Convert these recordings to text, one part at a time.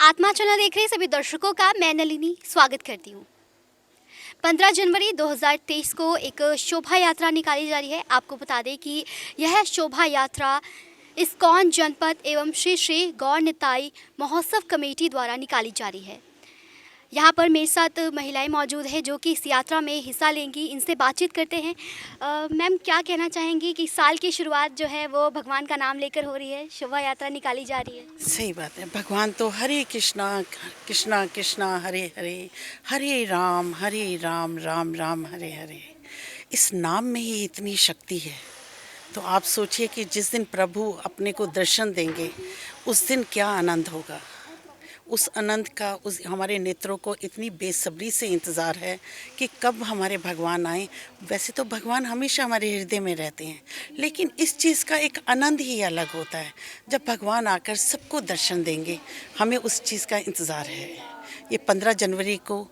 आत्मा चैनल देख रहे सभी दर्शकों का मैं नलिनी स्वागत करती हूँ। 15 जनवरी 2023 को एक शोभा यात्रा निकाली जा रही है। आपको बता दें कि यह शोभा यात्रा इस्कॉन जनपद एवं श्री श्री गौर निताई महोत्सव कमेटी द्वारा निकाली जा रही है। यहाँ पर मेरे साथ महिलाएं मौजूद हैं जो कि इस यात्रा में हिस्सा लेंगी। इनसे बातचीत करते हैं। मैम, क्या कहना चाहेंगी कि साल की शुरुआत जो है वो भगवान का नाम लेकर हो रही है, शोभा यात्रा निकाली जा रही है। सही बात है। भगवान तो हरे कृष्णा कृष्णा कृष्णा हरे हरे, हरे राम राम राम हरे हरे। इस नाम में ही इतनी शक्ति है। तो आप सोचिए कि जिस दिन प्रभु अपने को दर्शन देंगे उस दिन क्या आनंद होगा। उस आनंद का उस हमारे नेत्रों को इतनी बेसब्री से इंतज़ार है कि कब हमारे भगवान आए। वैसे तो भगवान हमेशा हमारे हृदय में रहते हैं, लेकिन इस चीज़ का एक आनंद ही अलग होता है जब भगवान आकर सबको दर्शन देंगे। हमें उस चीज़ का इंतज़ार है। ये 15 जनवरी को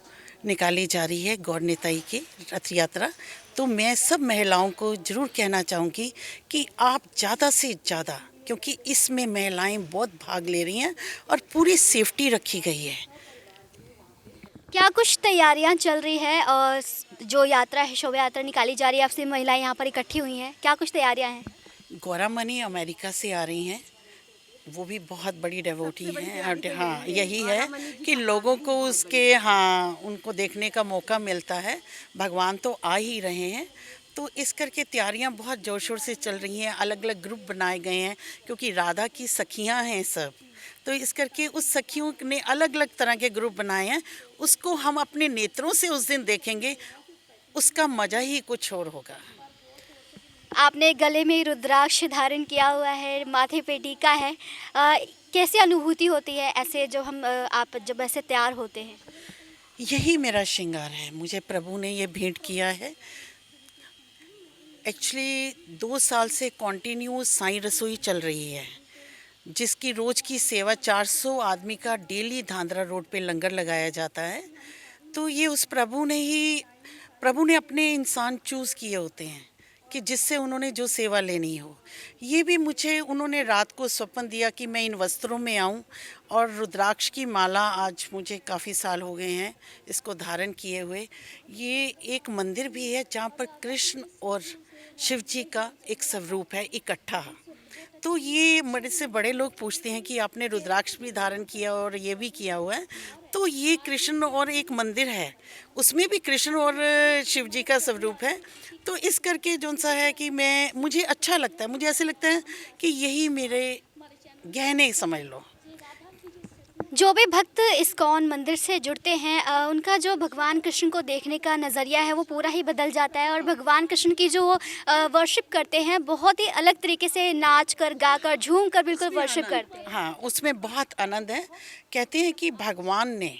निकाली जा रही है गौर निताई की रथ यात्रा। तो मैं सब महिलाओं को ज़रूर कहना चाहूँगी कि आप ज़्यादा से ज़्यादा, क्योंकि इसमें महिलाएं बहुत भाग ले रही हैं और पूरी सेफ्टी रखी गई है। क्या कुछ तैयारियां चल रही है और जो यात्रा है, शोभा यात्रा निकाली जा रही है, आपसे महिलाएं यहाँ पर इकट्ठी हुई हैं, क्या कुछ तैयारियां हैं? गौरा मनी अमेरिका से आ रही हैं। वो भी बहुत बड़ी डेवोटी हैं। हाँ, यही है कि लोगों को उनको देखने का मौका मिलता है। भगवान तो आ ही रहे हैं, तो इस करके तैयारियां बहुत ज़ोर शोर से चल रही हैं। अलग अलग ग्रुप बनाए गए हैं क्योंकि राधा की सखियां हैं सब। तो इस करके उस सखियों ने अलग अलग तरह के ग्रुप बनाए हैं। उसको हम अपने नेत्रों से उस दिन देखेंगे, उसका मज़ा ही कुछ और होगा। आपने गले में रुद्राक्ष धारण किया हुआ है, माथे पे टीका है। कैसी अनुभूति होती है ऐसे जो आप जब ऐसे तैयार होते हैं? यही मेरा श्रृंगार है। मुझे प्रभु ने ये भेंट किया है। एक्चुअली 2 साल से कॉन्टिन्यू साईं रसोई चल रही है, जिसकी रोज़ की सेवा 400 आदमी का डेली धांधरा रोड पे लंगर लगाया जाता है। तो ये उस प्रभु ने अपने इंसान चूज़ किए होते हैं कि जिससे उन्होंने जो सेवा लेनी हो। ये भी मुझे उन्होंने रात को स्वप्न दिया कि मैं इन वस्त्रों में आऊं, और रुद्राक्ष की माला आज मुझे काफ़ी साल हो गए हैं इसको धारण किए हुए। ये एक मंदिर भी है जहाँ पर कृष्ण और शिव जी का एक स्वरूप है इकट्ठा। तो ये मेरे से बड़े लोग पूछते हैं कि आपने रुद्राक्ष भी धारण किया और ये भी किया हुआ है। तो ये कृष्ण और एक मंदिर है, उसमें भी कृष्ण और शिव जी का स्वरूप है। तो इस करके जो सा है कि मुझे अच्छा लगता है। मुझे ऐसे लगता है कि यही मेरे गहने समझ लो। जो भी भक्त इस्कॉन मंदिर से जुड़ते हैं, उनका जो भगवान कृष्ण को देखने का नज़रिया है वो पूरा ही बदल जाता है। और भगवान कृष्ण की जो वर्शिप करते हैं, बहुत ही अलग तरीके से नाच कर, गा कर, झूम कर बिल्कुल वर्शिप करते हैं। हाँ, उसमें बहुत आनंद है। कहते हैं कि भगवान ने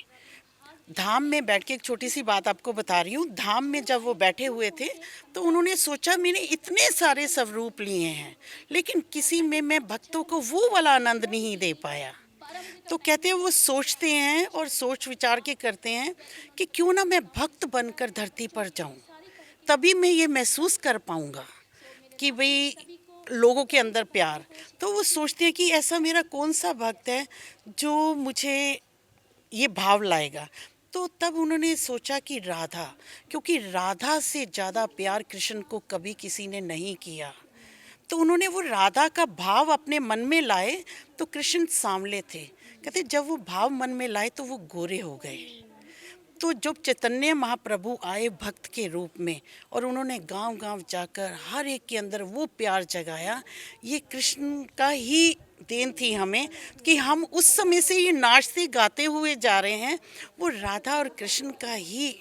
धाम में बैठ के, एक छोटी सी बात आपको बता रही हूँ, धाम में जब वो बैठे हुए थे तो उन्होंने सोचा मैंने इतने सारे स्वरूप लिए हैं, लेकिन किसी में मैं भक्तों को वो वाला आनंद नहीं दे पाया। तो कहते हैं वो सोचते हैं और सोच विचार के करते हैं कि क्यों ना मैं भक्त बनकर धरती पर जाऊं, तभी मैं ये महसूस कर पाऊंगा कि भाई लोगों के अंदर प्यार। तो वो सोचते हैं कि ऐसा मेरा कौन सा भक्त है जो मुझे ये भाव लाएगा। तो तब उन्होंने सोचा कि राधा, क्योंकि राधा से ज़्यादा प्यार कृष्ण को कभी किसी ने नहीं किया। तो उन्होंने वो राधा का भाव अपने मन में लाए। तो कृष्ण सांवले थे, कहते जब वो भाव मन में लाए तो वो गोरे हो गए। तो जब चैतन्य महाप्रभु आए भक्त के रूप में और उन्होंने गांव गांव जाकर हर एक के अंदर वो प्यार जगाया, ये कृष्ण का ही देन थी हमें कि हम उस समय से ये नाचते गाते हुए जा रहे हैं। वो राधा और कृष्ण का ही।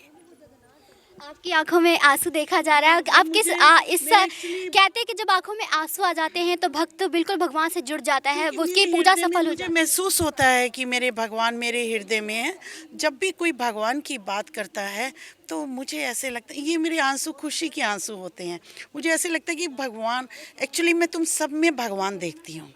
आपकी आंखों में आंसू देखा जा रहा है। आप कहते हैं कि जब आंखों में आंसू आ जाते हैं तो भक्त बिल्कुल भगवान से जुड़ जाता है, वो उसकी पूजा सफल हो मुझे जाती है। महसूस होता है कि मेरे भगवान मेरे हृदय में है। जब भी कोई भगवान की बात करता है तो मुझे ऐसे लगता है, ये मेरे आंसू खुशी के आंसू होते हैं। मुझे ऐसे लगता है कि भगवान, एक्चुअली मैं तुम सब में भगवान देखती हूँ।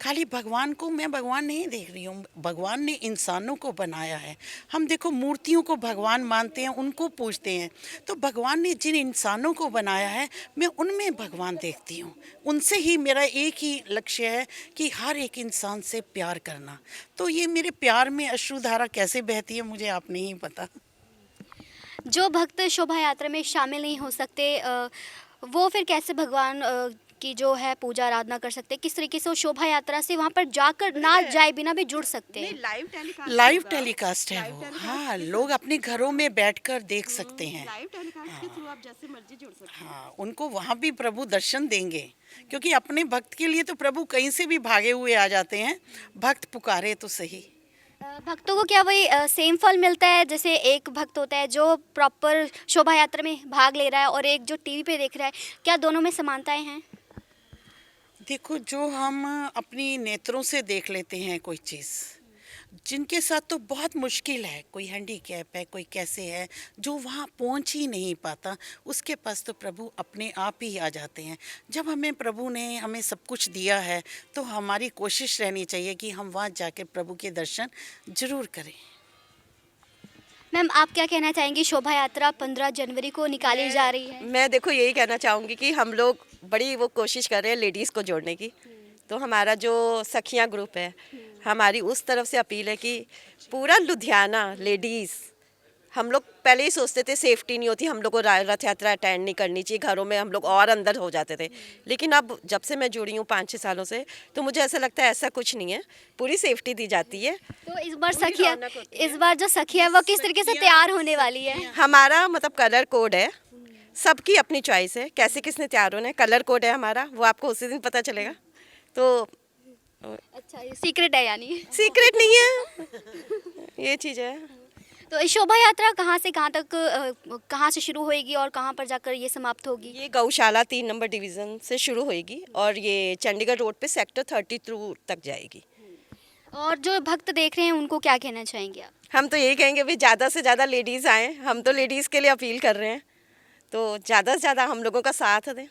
खाली भगवान को मैं भगवान नहीं देख रही हूँ, भगवान ने इंसानों को बनाया है। हम देखो मूर्तियों को भगवान मानते हैं, उनको पूजते हैं, तो भगवान ने जिन इंसानों को बनाया है मैं उनमें भगवान देखती हूँ। उनसे ही मेरा एक ही लक्ष्य है कि हर एक इंसान से प्यार करना। तो ये मेरे प्यार में अश्रुधारा कैसे बहती है मुझे आप नहीं पता। जो भक्त शोभा यात्रा में शामिल नहीं हो सकते वो फिर कैसे भगवान की जो है पूजा आराधना कर सकते हैं? किस तरीके से वो शोभा यात्रा से वहाँ पर जाकर ना जाए बिना भी जुड़ सकते हैं? लाइव टेलीकास्ट है वो, हाँ, लोग अपने घरों में बैठकर देख सकते हैं। लाइव टेलीकास्ट के थ्रू आप जैसे मर्जी जुड़ सकते हैं। हाँ, उनको वहाँ भी प्रभु दर्शन देंगे, क्योंकि अपने भक्त के लिए तो प्रभु कहीं से भी भागे हुए आ जाते हैं। भक्त पुकारे तो सही। भक्तों को क्या वही सेम फल मिलता है? जैसे एक भक्त होता है जो प्रॉपर शोभा यात्रा में भाग ले रहा है और एक जो टीवी पे देख रहा है, क्या दोनों में समानताएं हैं? देखो, जो हम अपनी नेत्रों से देख लेते हैं कोई चीज़, जिनके साथ तो बहुत मुश्किल है, कोई हैंडीकैप है, कोई कैसे है, जो वहाँ पहुँच ही नहीं पाता, उसके पास तो प्रभु अपने आप ही आ जाते हैं। जब हमें प्रभु ने हमें सब कुछ दिया है तो हमारी कोशिश रहनी चाहिए कि हम वहाँ जाकर प्रभु के दर्शन ज़रूर करें। मैम, आप क्या कहना चाहेंगी? शोभा यात्रा 15 जनवरी को निकाली जा रही है। मैं देखो यही कहना चाहूँगी कि हम लोग बड़ी वो कोशिश कर रहे हैं लेडीज़ को जोड़ने की। तो हमारा जो सखियाँ ग्रुप है, हमारी उस तरफ से अपील है कि पूरा लुधियाना लेडीज़, हम लोग पहले ही सोचते थे सेफ्टी नहीं होती, हम लोग को रथ यात्रा अटेंड नहीं करनी चाहिए, घरों में हम लोग और अंदर हो जाते थे। लेकिन अब जब से मैं जुड़ी हूँ 5-6 सालों से, तो मुझे ऐसा लगता है ऐसा कुछ नहीं है, पूरी सेफ्टी दी जाती है। तो इस बार पूरी सखिया, रौनक होती है। इस बार जो सखिया है वो किस तरीके से तैयार होने वाली है? हमारा मतलब कलर कोड है, सबकी अपनी चॉइस है कैसे किसने तैयार होना है। कलर कोड है हमारा, वो आपको उसी दिन पता चलेगा। तो अच्छा, ये सीक्रेट है यानी। सीक्रेट नहीं है, ये चीज़ है। तो ये शोभा यात्रा कहाँ से कहाँ तक कहाँ से शुरू होएगी और कहाँ पर जाकर ये समाप्त होगी? ये गौशाला 3 नंबर डिवीज़न से शुरू होएगी और ये चंडीगढ़ रोड पे सेक्टर 32 तक जाएगी। और जो भक्त देख रहे हैं उनको क्या कहना चाहेंगे आप? हम तो यही कहेंगे भी ज़्यादा से ज़्यादा लेडीज़ आएँ, हम तो लेडीज़ के लिए अपील कर रहे हैं, तो ज़्यादा से ज़्यादा हम लोगों का साथ दें।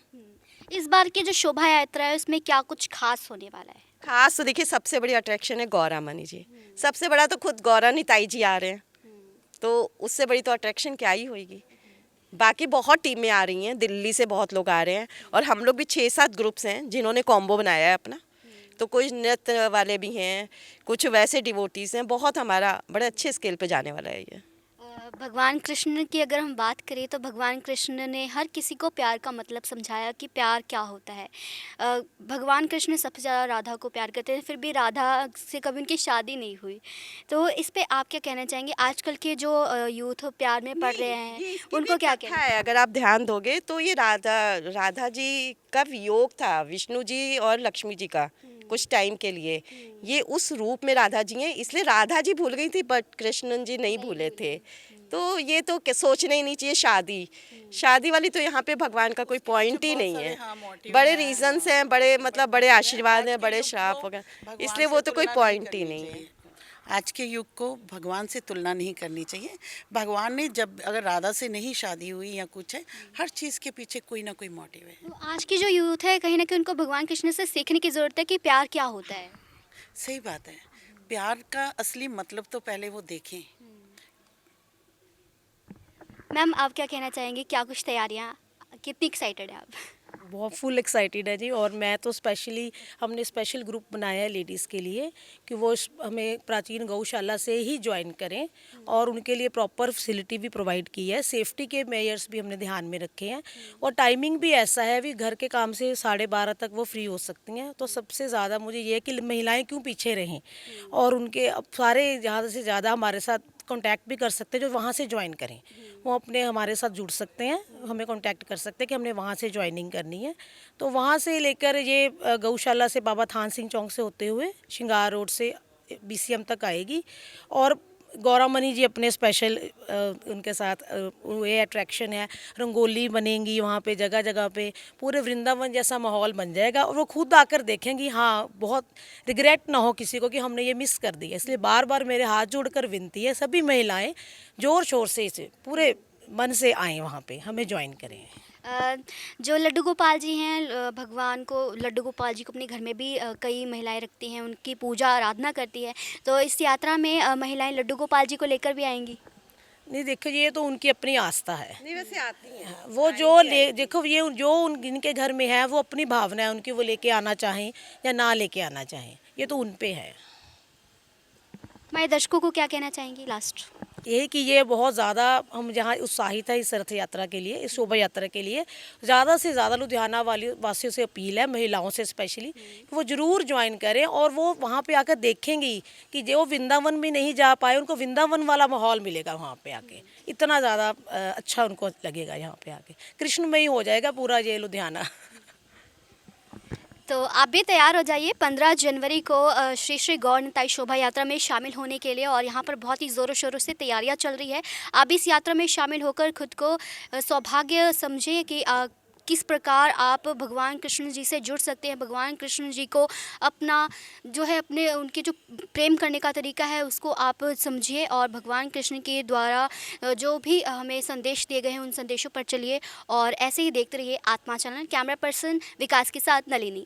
इस बार की जो शोभा यात्रा है उसमें क्या कुछ खास होने वाला है? खास तो देखिए सबसे बड़ी अट्रैक्शन है गौरा मनी जी। सबसे बड़ा तो खुद गौरा निताई जी आ रहे हैं, तो उससे बड़ी तो अट्रैक्शन क्या ही होगी। बाकी बहुत टीमें आ रही हैं, दिल्ली से बहुत लोग आ रहे हैं और हम लोग भी 6-7 ग्रुप्स हैं जिन्होंने कॉम्बो बनाया है अपना। तो कोई नृत्य वाले भी हैं, कुछ वैसे डिवोटीज़ हैं, बहुत हमारा बड़े अच्छे स्केल पे जाने वाला है ये। भगवान कृष्ण की अगर हम बात करें तो भगवान कृष्ण ने हर किसी को प्यार का मतलब समझाया कि प्यार क्या होता है। भगवान कृष्ण सबसे ज़्यादा राधा को प्यार करते हैं, फिर भी राधा से कभी उनकी शादी नहीं हुई। तो इस पे आप क्या कहना चाहेंगे? आजकल के जो यूथ प्यार में पड़ रहे हैं उनको क्या कहना है? अगर आप ध्यान दोगे तो ये राधा जी का वियोग था विष्णु जी और लक्ष्मी जी का कुछ टाइम के लिए। ये उस रूप में राधा जी हैं, इसलिए राधा जी भूल गई थी बट कृष्णन जी नहीं भूले थे। तो ये तो सोचना ही नहीं चाहिए शादी वाली तो यहाँ पे भगवान का कोई पॉइंट ही नहीं है। बड़े रीजंस हैं, बड़े मतलब बड़े आशीर्वाद हैं, बड़े श्राप वगैरह, इसलिए वो तो कोई पॉइंट ही नहीं है। आज के युग को भगवान से तुलना नहीं करनी चाहिए। भगवान ने जब अगर राधा से नहीं शादी हुई या कुछ है, हर चीज़ के पीछे कोई ना कोई मोटिव है। तो आज की जो यूथ है कहीं ना कहीं उनको भगवान कृष्ण से सीखने की ज़रूरत है कि प्यार क्या होता है। सही बात है, प्यार का असली मतलब तो पहले वो देखें। मैम, आप क्या कहना चाहेंगे? क्या कुछ तैयारियाँ, कितनी एक्साइटेड है आप? बहुत फुल एक्साइटेड है जी। और मैं तो स्पेशली हमने स्पेशल ग्रुप बनाया है लेडीज़ के लिए कि वो हमें प्राचीन गौशाला से ही ज्वाइन करें और उनके लिए प्रॉपर फैसिलिटी भी प्रोवाइड की है। सेफ्टी के मेजर्स भी हमने ध्यान में रखे हैं और टाइमिंग भी ऐसा है भी घर के काम से 12:30 तक वो फ्री हो सकती हैं। तो सबसे ज़्यादा मुझे ये है कि महिलाएँ क्यों पीछे रहें और उनके अब सारे ज़्यादा से ज़्यादा हमारे साथ कांटेक्ट भी कर सकते हैं जो वहाँ से ज्वाइन करें, वो अपने हमारे साथ जुड़ सकते हैं, हमें कांटेक्ट कर सकते हैं कि हमने वहाँ से ज्वाइनिंग करनी है। तो वहाँ से लेकर ये गौशाला से बाबा थान सिंह चौक से होते हुए श्रृंगार रोड से BCM तक आएगी। और गौरामणि जी अपने स्पेशल उनके साथ ये अट्रैक्शन है, रंगोली बनेंगी वहाँ पे, जगह जगह पे पूरे वृंदावन जैसा माहौल बन जाएगा और वो खुद आकर देखेंगी। हाँ, बहुत रिग्रेट ना हो किसी को कि हमने ये मिस कर दिया। इसलिए बार बार मेरे हाथ जोड़कर विनती है, सभी महिलाएं जोर शोर से इसे पूरे मन से आएँ वहाँ पे, हमें ज्वाइन करें। जो लड्डू गोपाल जी हैं, भगवान को, लड्डू गोपाल जी को अपने घर में भी कई महिलाएं रखती हैं, उनकी पूजा आराधना करती है। तो इस यात्रा में महिलाएं लड्डू गोपाल जी को लेकर भी आएंगी। नहीं देखो, ये तो उनकी अपनी आस्था है। नहीं वैसे आती हैं। वो जो ले देखो, ये जो इनके घर में है वो अपनी भावना है उनकी, वो लेके आना चाहें या ना लेके आना चाहें, ये तो उन पे है। हमारे दर्शकों को क्या कहना चाहेंगी लास्ट? यही कि ये बहुत ज़्यादा हम जहाँ उत्साहित है इस रथ यात्रा के लिए, इस शोभा यात्रा के लिए। ज़्यादा से ज़्यादा लुधियाना वाली वासियों से अपील है, महिलाओं से स्पेशली, कि वो ज़रूर ज्वाइन करें और वो वहाँ पे आकर देखेंगी कि जो वृंदावन भी नहीं जा पाए उनको वृंदावन वाला माहौल मिलेगा वहाँ पे आके। इतना ज़्यादा अच्छा उनको लगेगा यहाँ पे आके, कृष्णमयी हो जाएगा पूरा ये लुधियाना। तो आप भी तैयार हो जाइए 15 जनवरी को श्री श्री गौर निताई शोभा यात्रा में शामिल होने के लिए, और यहाँ पर बहुत ही ज़ोरों शोरों से तैयारियाँ चल रही है। आप इस यात्रा में शामिल होकर खुद को सौभाग्य समझिए कि किस प्रकार आप भगवान कृष्ण जी से जुड़ सकते हैं, भगवान कृष्ण जी को अपना जो है, अपने उनके जो प्रेम करने का तरीका है उसको आप समझिए, और भगवान कृष्ण के द्वारा जो भी हमें संदेश दिए गए हैं उन संदेशों पर चलिए। और ऐसे ही देखते रहिए आत्मा चैनल। कैमरा पर्सन विकास के साथ नलिनी।